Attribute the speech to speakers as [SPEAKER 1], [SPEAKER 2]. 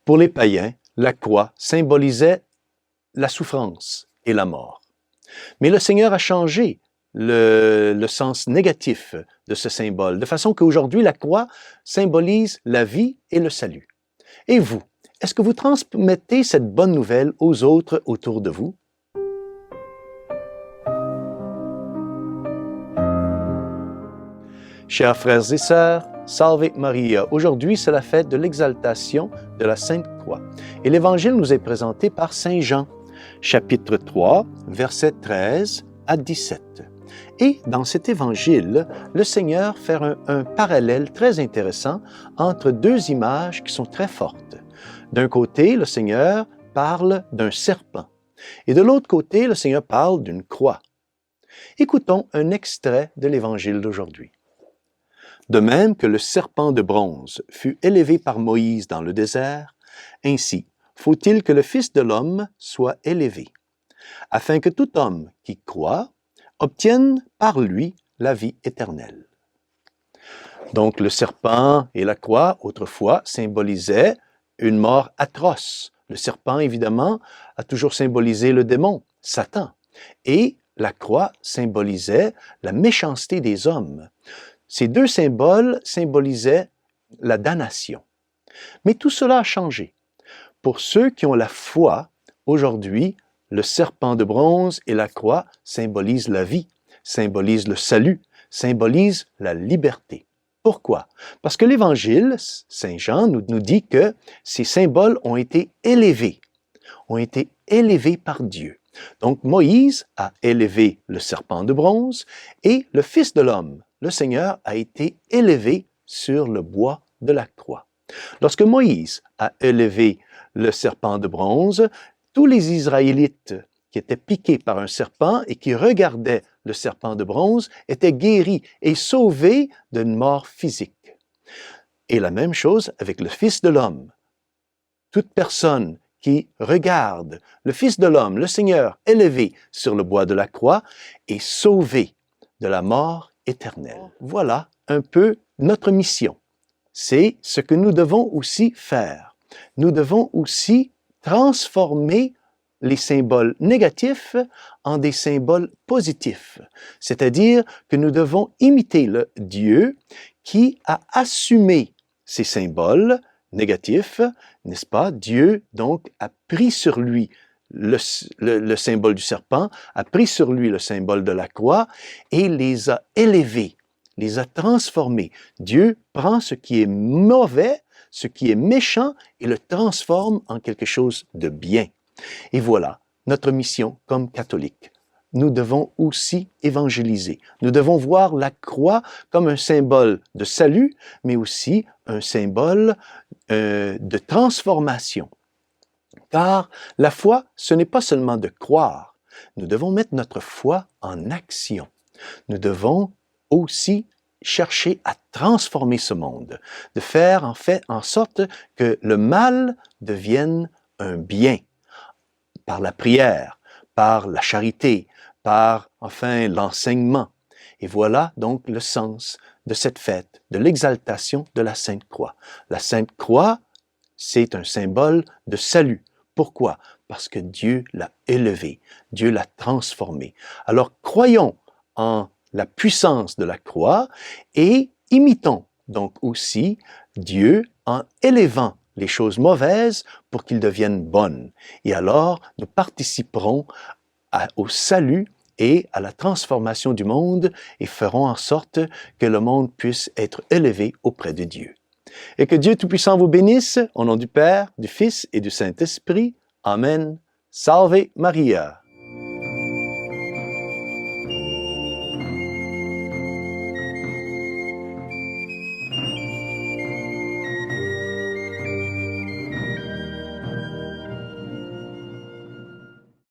[SPEAKER 1] Pour les païens, la croix symbolisait la souffrance et la mort. Mais le Seigneur a changé le sens négatif de ce symbole, de façon qu'aujourd'hui, la croix symbolise la vie et le salut. Et vous, est-ce que vous transmettez cette bonne nouvelle aux autres autour de vous? Chers frères et sœurs, Salve Maria. Aujourd'hui, c'est la fête de l'exaltation de la Sainte Croix. Et l'Évangile nous est présenté par Saint Jean, chapitre 3, versets 13 à 17. Et dans cet Évangile, le Seigneur fait un parallèle très intéressant entre deux images qui sont très fortes. D'un côté, le Seigneur parle d'un serpent. Et de l'autre côté, le Seigneur parle d'une croix. Écoutons un extrait de l'Évangile d'aujourd'hui. De même que le serpent de bronze fut élevé par Moïse dans le désert, ainsi faut-il que le Fils de l'homme soit élevé, afin que tout homme qui croit obtienne par lui la vie éternelle. Donc le serpent et la croix, autrefois, symbolisaient une mort atroce. Le serpent, évidemment, a toujours symbolisé le démon, Satan, et la croix symbolisait la méchanceté des hommes. Ces deux symboles symbolisaient la damnation. Mais tout cela a changé. Pour ceux qui ont la foi, aujourd'hui, le serpent de bronze et la croix symbolisent la vie, symbolisent le salut, symbolisent la liberté. Pourquoi? Parce que l'Évangile, Saint Jean nous dit que ces symboles ont été élevés par Dieu. Donc Moïse a élevé le serpent de bronze et le Fils de l'homme, le Seigneur, a été élevé sur le bois de la croix. Lorsque Moïse a élevé le serpent de bronze, tous les Israélites qui étaient piqués par un serpent et qui regardaient le serpent de bronze étaient guéris et sauvés d'une mort physique. Et la même chose avec le Fils de l'homme. Toute personne qui regarde le Fils de l'homme, le Seigneur, élevé sur le bois de la croix, est sauvée de la mort éternelle. Voilà un peu notre mission. C'est ce que nous devons aussi faire. Nous devons aussi transformer les symboles négatifs en des symboles positifs. C'est-à-dire que nous devons imiter le Dieu qui a assumé ces symboles négatifs, n'est-ce pas? Dieu, donc, a pris sur lui le symbole du serpent, a pris sur lui le symbole de la croix et les a élevés, les a transformés. Dieu prend ce qui est mauvais, ce qui est méchant et le transforme en quelque chose de bien. Et voilà notre mission comme catholiques. Nous devons aussi évangéliser. Nous devons voir la croix comme un symbole de salut, mais aussi un symbole de transformation. Car la foi, ce n'est pas seulement de croire. Nous devons mettre notre foi en action. Nous devons aussi chercher à transformer ce monde, de faire en fait en sorte que le mal devienne un bien, par la prière, par la charité, par enfin l'enseignement. Et voilà donc le sens de cette fête, de l'exaltation de la Sainte Croix. La Sainte Croix, c'est un symbole de salut. Pourquoi? Parce que Dieu l'a élevé, Dieu l'a transformé. Alors croyons en la puissance de la croix et imitons donc aussi Dieu en élevant les choses mauvaises pour qu'ils deviennent bonnes. Et alors, nous participerons au salut et à la transformation du monde et ferons en sorte que le monde puisse être élevé auprès de Dieu. Et que Dieu Tout-Puissant vous bénisse, au nom du Père, du Fils et du Saint-Esprit. Amen. Salve Maria.